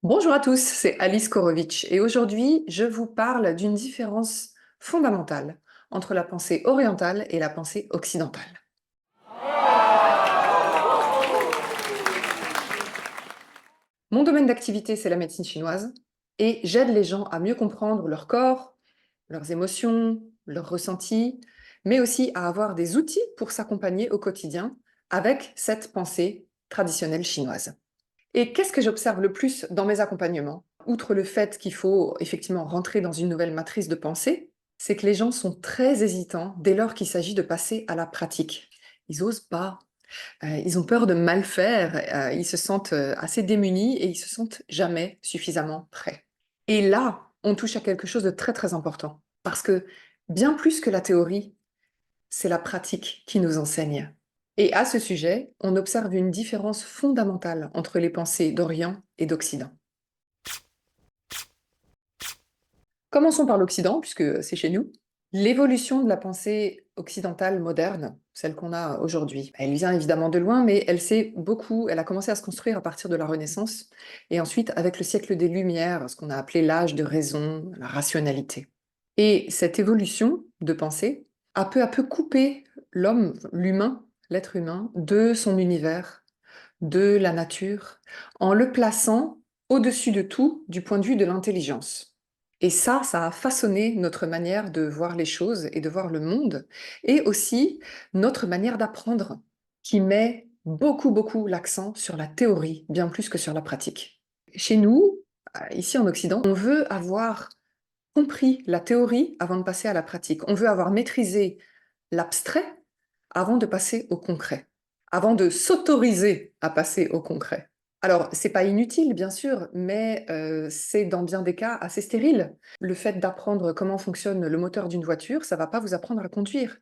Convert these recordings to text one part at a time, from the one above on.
Bonjour à tous, c'est Alice Korovitch et aujourd'hui je vous parle d'une différence fondamentale entre la pensée orientale et la pensée occidentale. Mon domaine d'activité, c'est la médecine chinoise et j'aide les gens à mieux comprendre leur corps, leurs émotions, leurs ressentis, mais aussi à avoir des outils pour s'accompagner au quotidien avec cette pensée traditionnelle chinoise. Et qu'est-ce que j'observe le plus dans mes accompagnements? Outre le fait qu'il faut effectivement rentrer dans une nouvelle matrice de pensée, c'est que les gens sont très hésitants dès lors qu'il s'agit de passer à la pratique. Ils osent pas, ils ont peur de mal faire, ils se sentent assez démunis et ils se sentent jamais suffisamment prêts. Et là, on touche à quelque chose de très très important, parce que bien plus que la théorie, c'est la pratique qui nous enseigne. Et à ce sujet, on observe une différence fondamentale entre les pensées d'Orient et d'Occident. Commençons par l'Occident, puisque c'est chez nous. L'évolution de la pensée occidentale moderne, celle qu'on a aujourd'hui, elle vient évidemment de loin, mais elle a commencé à se construire à partir de la Renaissance, et ensuite avec le siècle des Lumières, ce qu'on a appelé l'âge de raison, la rationalité. Et cette évolution de pensée a peu à peu coupé l'humain, l'être humain, de son univers, de la nature, en le plaçant au-dessus de tout du point de vue de l'intelligence. Et ça a façonné notre manière de voir les choses et de voir le monde, et aussi notre manière d'apprendre, qui met beaucoup l'accent sur la théorie, bien plus que sur la pratique. Chez nous, ici en Occident, on veut avoir compris la théorie avant de passer à la pratique. On veut avoir maîtrisé l'abstrait avant de passer au concret, avant de s'autoriser à passer au concret. Alors, c'est pas inutile, bien sûr, mais c'est dans bien des cas assez stérile. Le fait d'apprendre comment fonctionne le moteur d'une voiture, ça va pas vous apprendre à conduire.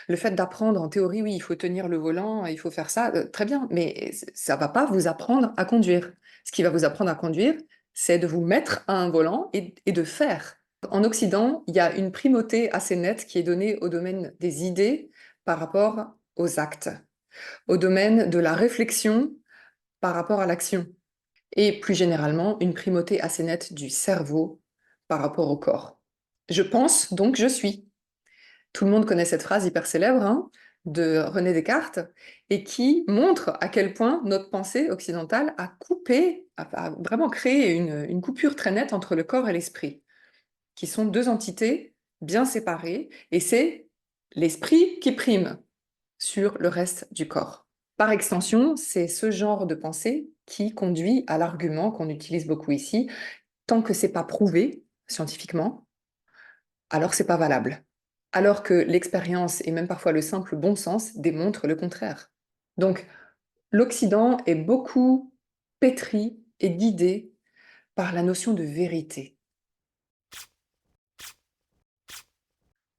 Le fait d'apprendre en théorie, oui, il faut tenir le volant, il faut faire ça, très bien, mais ça va pas vous apprendre à conduire. Ce qui va vous apprendre à conduire, c'est de vous mettre à un volant et de faire. En Occident, il y a une primauté assez nette qui est donnée au domaine des idées par rapport aux actes, au domaine de la réflexion par rapport à l'action, et plus généralement, une primauté assez nette du cerveau par rapport au corps. Je pense, donc je suis. Tout le monde connaît cette phrase hyper célèbre, hein, de René Descartes, et qui montre à quel point notre pensée occidentale a coupé, a vraiment créé une coupure très nette entre le corps et l'esprit, qui sont deux entités bien séparées, et c'est l'esprit qui prime sur le reste du corps. Par extension, c'est ce genre de pensée qui conduit à l'argument qu'on utilise beaucoup ici, tant que c'est pas prouvé scientifiquement, alors c'est pas valable. Alors que l'expérience et même parfois le simple bon sens démontrent le contraire. Donc, l'Occident est beaucoup pétri et guidé par la notion de vérité.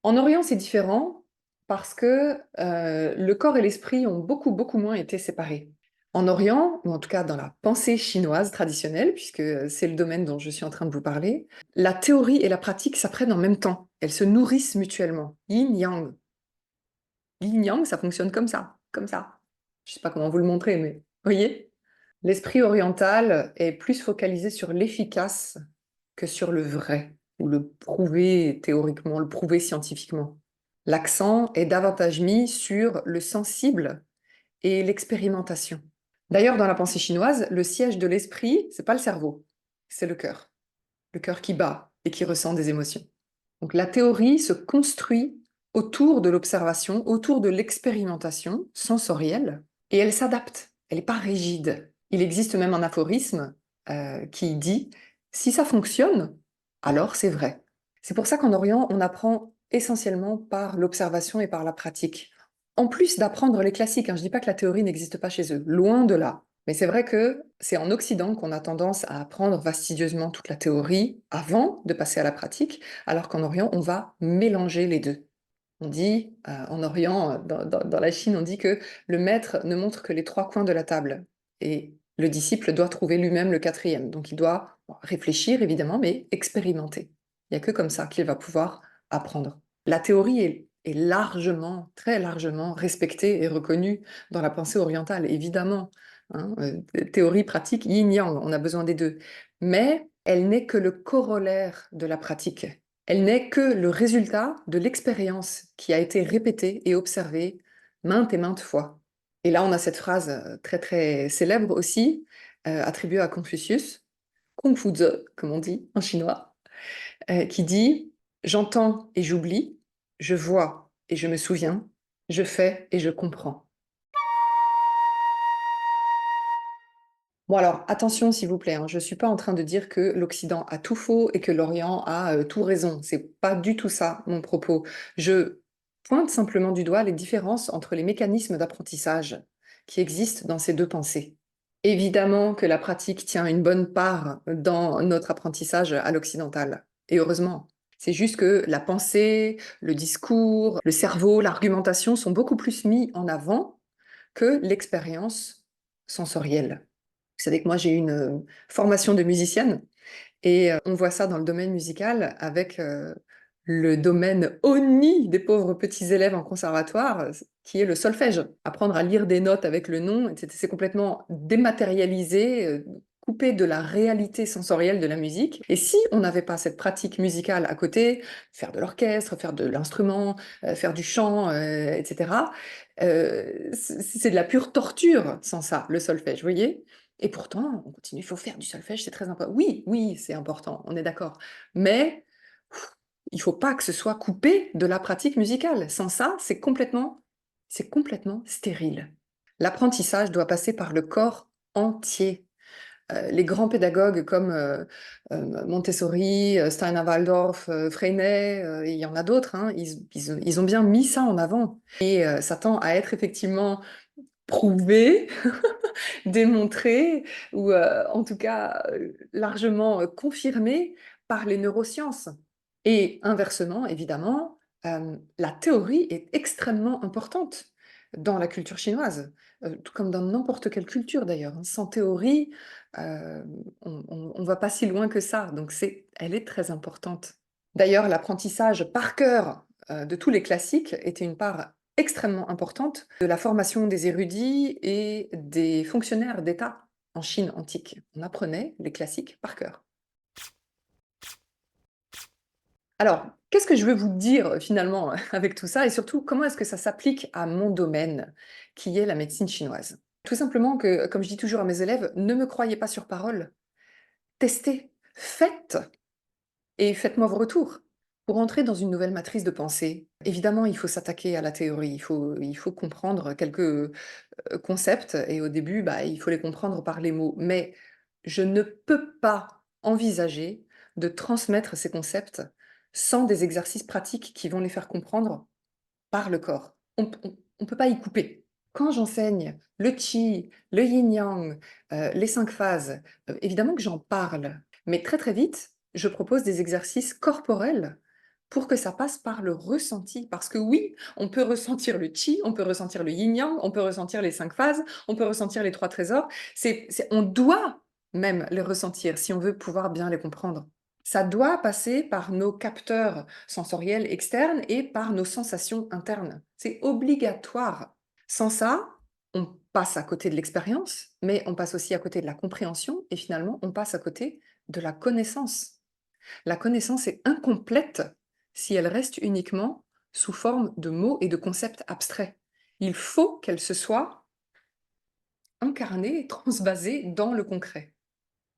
En Orient, c'est différent parce que le corps et l'esprit ont beaucoup moins été séparés. En Orient, ou en tout cas dans la pensée chinoise traditionnelle, puisque c'est le domaine dont je suis en train de vous parler, la théorie et la pratique s'apprennent en même temps. Elles se nourrissent mutuellement. Yin-yang. Yin-yang, ça fonctionne comme ça, comme ça. Je ne sais pas comment vous le montrer, mais voyez? L'esprit oriental est plus focalisé sur l'efficace que sur le vrai, ou le prouver théoriquement, le prouver scientifiquement. L'accent est davantage mis sur le sensible et l'expérimentation. D'ailleurs, dans la pensée chinoise, le siège de l'esprit, c'est pas le cerveau, c'est le cœur qui bat et qui ressent des émotions. Donc la théorie se construit autour de l'observation, autour de l'expérimentation sensorielle, et elle s'adapte, elle n'est pas rigide. Il existe même un aphorisme qui dit si ça fonctionne, alors c'est vrai. C'est pour ça qu'en Orient, on apprend essentiellement par l'observation et par la pratique. En plus d'apprendre les classiques, hein, je ne dis pas que la théorie n'existe pas chez eux, loin de là. Mais c'est vrai que c'est en Occident qu'on a tendance à apprendre fastidieusement toute la théorie avant de passer à la pratique, alors qu'en Orient, on va mélanger les deux. On dit, en Orient, dans la Chine, on dit que le maître ne montre que les trois coins de la table. Et le disciple doit trouver lui-même le quatrième. Donc il doit réfléchir, évidemment, mais expérimenter. Il n'y a que comme ça qu'il va pouvoir apprendre. La théorie est largement, très largement respectée et reconnue dans la pensée orientale, évidemment. hein, théorie, pratique, yin-yang, on a besoin des deux. Mais elle n'est que le corollaire de la pratique. Elle n'est que le résultat de l'expérience qui a été répétée et observée maintes et maintes fois. Et là, on a cette phrase très très célèbre aussi, attribuée à Confucius, Kongfuzi, comme on dit en chinois, qui dit: «J'entends et j'oublie, je vois et je me souviens, je fais et je comprends.» Bon alors, attention s'il vous plaît, hein, je ne suis pas en train de dire que l'Occident a tout faux et que l'Orient a tout raison. C'est pas du tout ça mon propos. Je pointe simplement du doigt les différences entre les mécanismes d'apprentissage qui existent dans ces deux pensées. Évidemment que la pratique tient une bonne part dans notre apprentissage à l'occidental, et heureusement. C'est juste que la pensée, le discours, le cerveau, l'argumentation sont beaucoup plus mis en avant que l'expérience sensorielle. Vous savez que moi j'ai une formation de musicienne et on voit ça dans le domaine musical avec le domaine honni des pauvres petits élèves en conservatoire, qui est le solfège. Apprendre à lire des notes avec le nom, c'est complètement dématérialisé, coupé de la réalité sensorielle de la musique. Et si on n'avait pas cette pratique musicale à côté, faire de l'orchestre, faire de l'instrument, faire du chant, etc., c'est de la pure torture sans ça, le solfège, vous voyez? Et pourtant, on continue, il faut faire du solfège, c'est très important. Oui, oui, c'est important, on est d'accord. Mais il ne faut pas que ce soit coupé de la pratique musicale. Sans ça, c'est complètement stérile. L'apprentissage doit passer par le corps entier. Les grands pédagogues comme Montessori, Steiner Waldorf, Freinet, il y en a d'autres, hein, ils ont bien mis ça en avant. Et ça tend à être effectivement prouvé, démontré, ou en tout cas largement confirmé par les neurosciences. Et inversement, évidemment, la théorie est extrêmement importante dans la culture chinoise, tout comme dans n'importe quelle culture d'ailleurs, hein. Sans théorie, on ne va pas si loin que ça, donc elle est très importante. D'ailleurs, l'apprentissage par cœur de tous les classiques était une part extrêmement importante de la formation des érudits et des fonctionnaires d'État en Chine antique. On apprenait les classiques par cœur. Alors, qu'est-ce que je veux vous dire finalement avec tout ça et surtout comment est-ce que ça s'applique à mon domaine qui est la médecine chinoise? Tout simplement que, comme je dis toujours à mes élèves, ne me croyez pas sur parole, testez, faites et faites-moi vos retours. Pour entrer dans une nouvelle matrice de pensée, évidemment, il faut s'attaquer à la théorie, il faut comprendre quelques concepts et au début, bah, il faut les comprendre par les mots. Mais je ne peux pas envisager de transmettre ces concepts sans des exercices pratiques qui vont les faire comprendre par le corps. On ne peut pas y couper. Quand j'enseigne le qi, le yin-yang, les 5 phases, évidemment que j'en parle, mais très, très vite, je propose des exercices corporels pour que ça passe par le ressenti. Parce que oui, on peut ressentir le qi, on peut ressentir le yin-yang, on peut ressentir les 5 phases, on peut ressentir les 3 trésors. On doit même les ressentir si on veut pouvoir bien les comprendre. Ça doit passer par nos capteurs sensoriels externes et par nos sensations internes. C'est obligatoire. Sans ça, on passe à côté de l'expérience, mais on passe aussi à côté de la compréhension et finalement, on passe à côté de la connaissance. La connaissance est incomplète si elle reste uniquement sous forme de mots et de concepts abstraits. Il faut qu'elle se soit incarnée, transvasée dans le concret.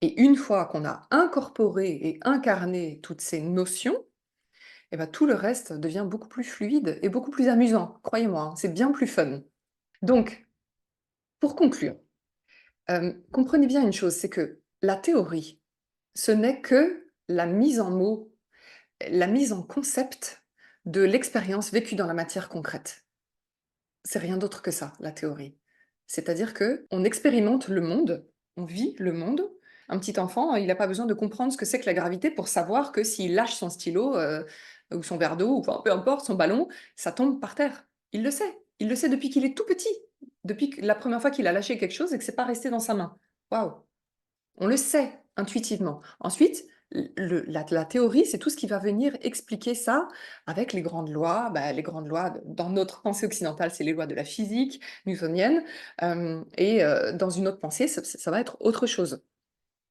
Et une fois qu'on a incorporé et incarné toutes ces notions, eh ben, tout le reste devient beaucoup plus fluide et beaucoup plus amusant. Croyez-moi, hein, c'est bien plus fun. Donc, pour conclure, comprenez bien une chose, c'est que la théorie, ce n'est que la mise en mots, la mise en concept de l'expérience vécue dans la matière concrète. C'est rien d'autre que ça, la théorie. C'est-à-dire que on expérimente le monde, on vit le monde. Un petit enfant, il n'a pas besoin de comprendre ce que c'est que la gravité pour savoir que s'il lâche son stylo, ou son verre d'eau, ou enfin, peu importe, son ballon, ça tombe par terre. Il le sait. Il le sait depuis qu'il est tout petit, depuis la première fois qu'il a lâché quelque chose et que c'est pas resté dans sa main. Waouh! On le sait intuitivement. Ensuite, La théorie, c'est tout ce qui va venir expliquer ça avec les grandes lois. Bah, les grandes lois, dans notre pensée occidentale, c'est les lois de la physique newtonienne, dans une autre pensée, ça va être autre chose.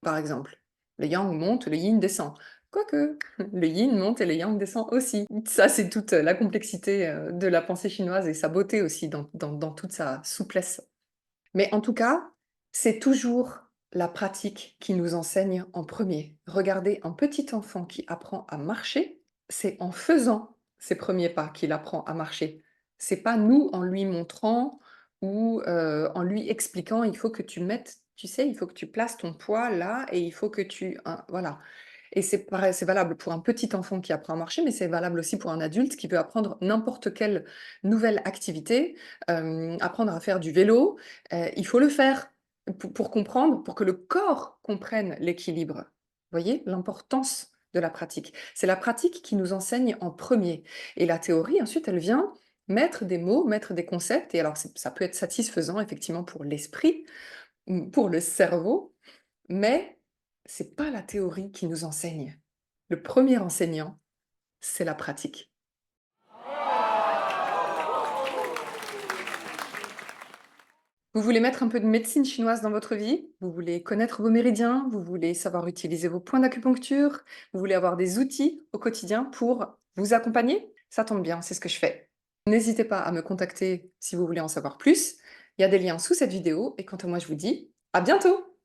Par exemple, le yang monte, le yin descend. Quoique, le yin monte et le yang descend aussi. Ça, c'est toute la complexité de la pensée chinoise et sa beauté aussi dans toute sa souplesse. Mais en tout cas, c'est toujours la pratique qui nous enseigne en premier. Regardez un petit enfant qui apprend à marcher, c'est en faisant ses premiers pas qu'il apprend à marcher. C'est pas nous en lui montrant ou en lui expliquant: «Il faut que tu mettes, tu sais, il faut que tu places ton poids là et il faut que tu» voilà. Et c'est pareil, c'est valable pour un petit enfant qui apprend à marcher, mais c'est valable aussi pour un adulte qui veut apprendre n'importe quelle nouvelle activité, apprendre à faire du vélo, il faut le faire pour comprendre, pour que le corps comprenne l'équilibre. Vous voyez l'importance de la pratique? C'est la pratique qui nous enseigne en premier et la théorie ensuite elle vient mettre des mots, mettre des concepts et alors ça peut être satisfaisant effectivement pour l'esprit, pour le cerveau, mais c'est pas la théorie qui nous enseigne. Le premier enseignant, c'est la pratique. Vous voulez mettre un peu de médecine chinoise dans votre vie? Vous voulez connaître vos méridiens? Vous voulez savoir utiliser vos points d'acupuncture? Vous voulez avoir des outils au quotidien pour vous accompagner? Ça tombe bien, c'est ce que je fais. N'hésitez pas à me contacter si vous voulez en savoir plus. Il y a des liens sous cette vidéo et quant à moi, je vous dis à bientôt!